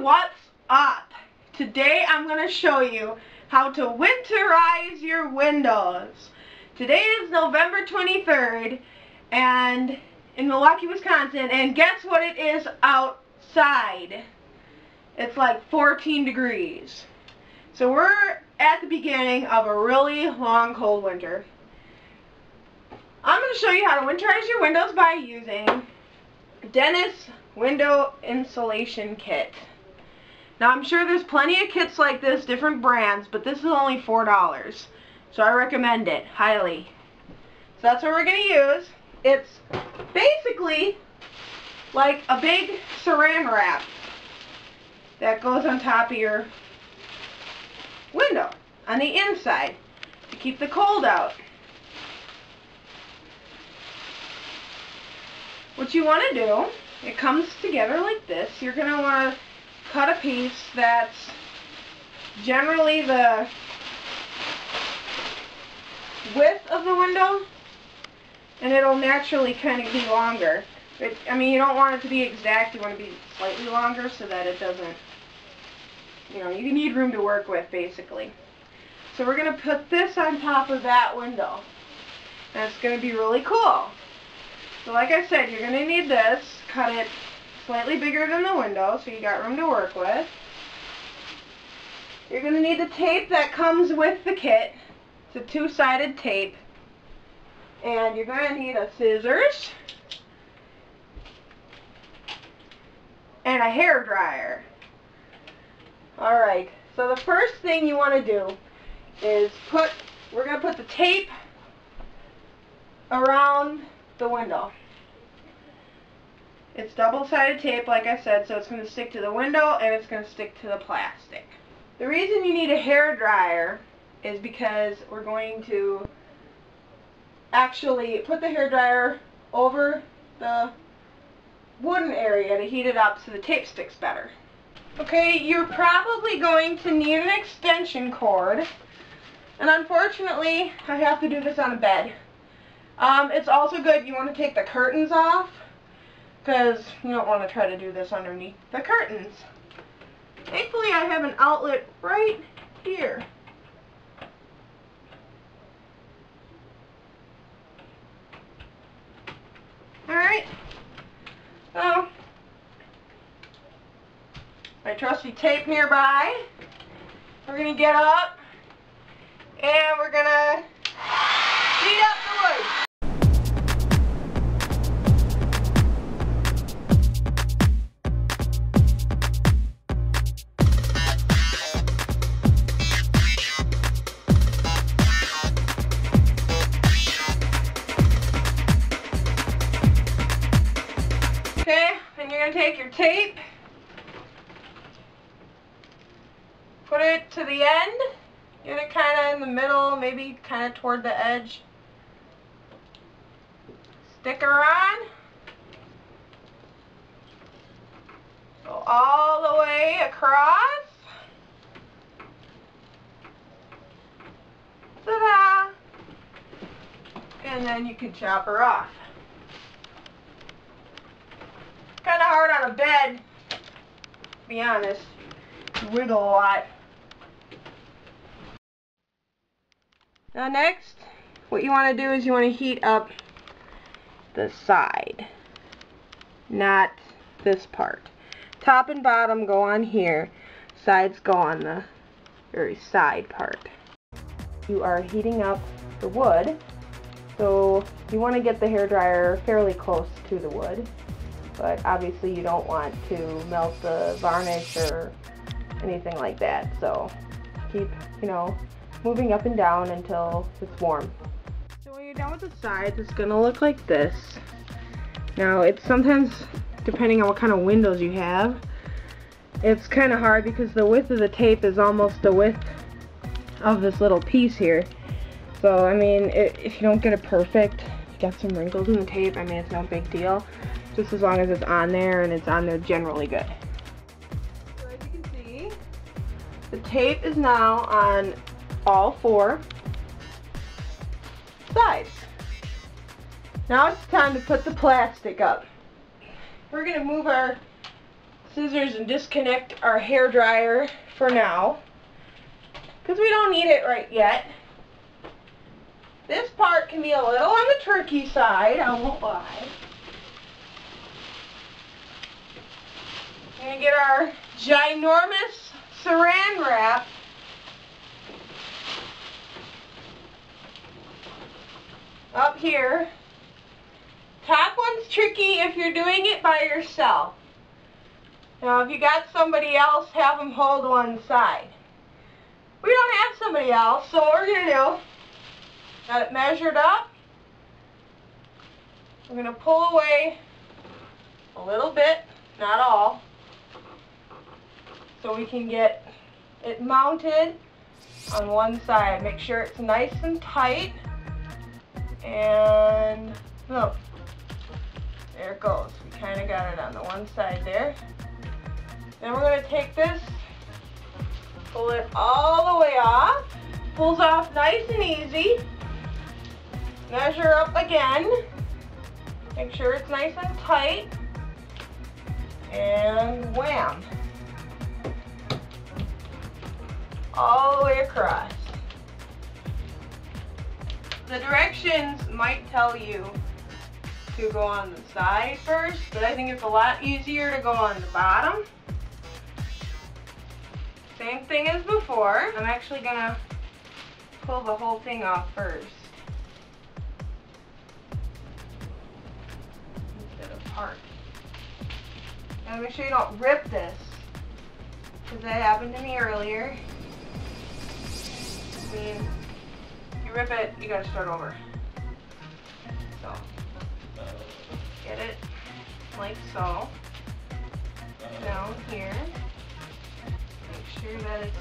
what's up? Today I'm going to show you how to winterize your windows. Today is November 23rd and in Milwaukee, Wisconsin, and guess what it is outside? It's like 14 degrees. So we're at the beginning of a really long cold winter. I'm going to show you how to winterize your windows by using Dennis Window Insulation Kit. Now I'm sure there's plenty of kits like this, different brands, but this is only $4. So I recommend it highly. So that's what we're going to use. It's basically like a big saran wrap that goes on top of your window on the inside to keep the cold out. What you want to do, it comes together like this. You're going to want to cut a piece that's generally the width of the window, and it'll naturally kind of be longer. But, I mean, you don't want it to be exact. You want it to be slightly longer so that it doesn't, you know, you need room to work with, basically. So we're going to put this on top of that window. And it's going to be really cool. So like I said, you're going to need this. Cut it slightly bigger than the window so you got room to work with. You're going to need the tape that comes with the kit. It's a two-sided tape. And you're going to need a scissors and a hair dryer. Alright, so the first thing you want to do is we're going to put the tape around the window. It's double-sided tape, like I said, so it's going to stick to the window and it's going to stick to the plastic. The reason you need a hair dryer is because we're going to actually put the hair dryer over the wooden area to heat it up so the tape sticks better. Okay, you're probably going to need an extension cord, and unfortunately I have to do this on a bed. It's also good, you want to take the curtains off because you don't want to try to do this underneath the curtains. Thankfully I have an outlet right here. Alright, so my trusty tape nearby. We're going to get up and we're going to heat up the wood. Okay, and you're going to take your tape, put it to the end, get it kind of in the middle, maybe kind of toward the edge. Stick her on. Go all the way across. Ta-da! And then you can chop her off. Kind of hard on a bed, to be honest. You wiggle a lot. Now next, what you want to do is you want to heat up the side, not this part. Top and bottom go on here, sides go on the very side part. You are heating up the wood, so you want to get the hairdryer fairly close to the wood. But obviously you don't want to melt the varnish or anything like that. So keep, you know, moving up and down until it's warm. So when you're done with the sides, it's going to look like this. Now it's sometimes, depending on what kind of windows you have, it's kind of hard because the width of the tape is almost the width of this little piece here. So I mean, if you don't get it perfect, you got some wrinkles in the tape, I mean it's no big deal. Just as long as it's on there, and it's on there generally good. So as you can see, the tape is now on all four sides. Now it's time to put the plastic up. We're going to move our scissors and disconnect our hair dryer for now, because we don't need it right yet. This part can be a little on the tricky side, I won't lie. We're going to get our ginormous saran wrap. Up here. Top one's tricky if you're doing it by yourself. Now if you got somebody else, have them hold one side. We don't have somebody else, so what we're going to do, got it measured up. We're going to pull away a little bit, not all, so we can get it mounted on one side. Make sure it's nice and tight. And look, there it goes. We kind of got it on the one side there. Then we're going to take this, pull it all the way off. Pulls off nice and easy. Measure up again. Make sure it's nice and tight. And wham. All the way across. The directions might tell you to go on the side first, but I think it's a lot easier to go on the bottom. Same thing as before. I'm actually going to pull the whole thing off first, instead of part. And make sure you don't rip this, because that happened to me earlier. I mean, you rip it, you gotta start over. So, get it like so. Down here. Make sure that it's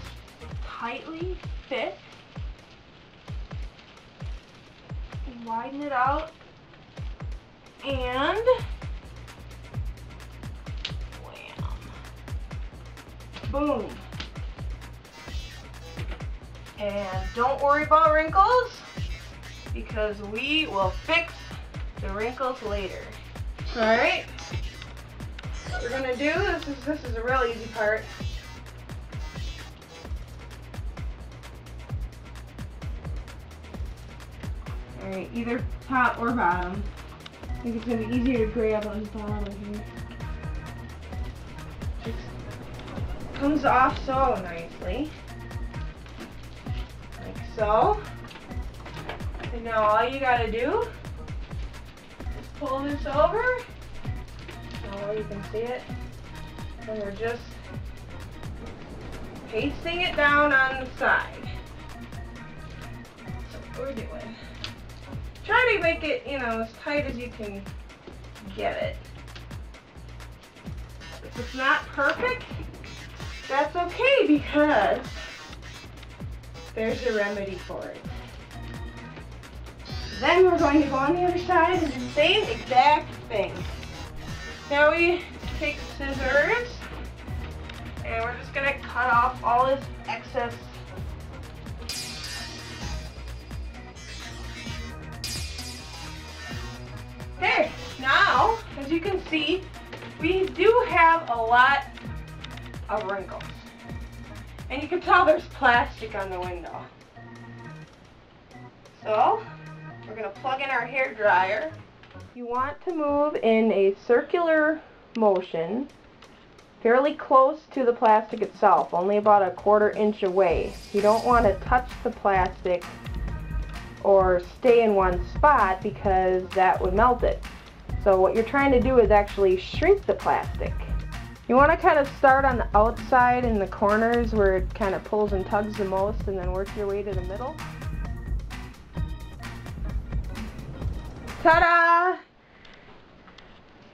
tightly fit. Widen it out. And wham. Boom. And don't worry about wrinkles, because we will fix the wrinkles later. Alright, what we're going to do, this is a real easy part. Alright, either top or bottom. I think it's going to be easier to grab on the bottom here. Just comes off so nicely. So, and now all you gotta do is pull this over. Now you can see it. And we're just pasting it down on the side. That's what we're doing. Try to make it, as tight as you can get it. If it's not perfect, that's okay, because there's a remedy for it. Then we're going to go on the other side and do the same exact thing. Now we take scissors and we're just going to cut off all this excess. Okay, now as you can see, we do have a lot of wrinkles. And you can tell there's plastic on the window. So, we're going to plug in our hair dryer. You want to move in a circular motion, fairly close to the plastic itself, only about a 1/4 inch away. You don't want to touch the plastic or stay in one spot, because that would melt it. So what you're trying to do is actually shrink the plastic. You want to kind of start on the outside in the corners where it kind of pulls and tugs the most, and then work your way to the middle. Ta-da!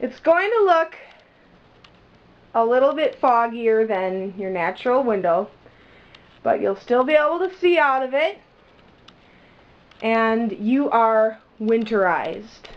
It's going to look a little bit foggier than your natural window, but you'll still be able to see out of it, and you are winterized.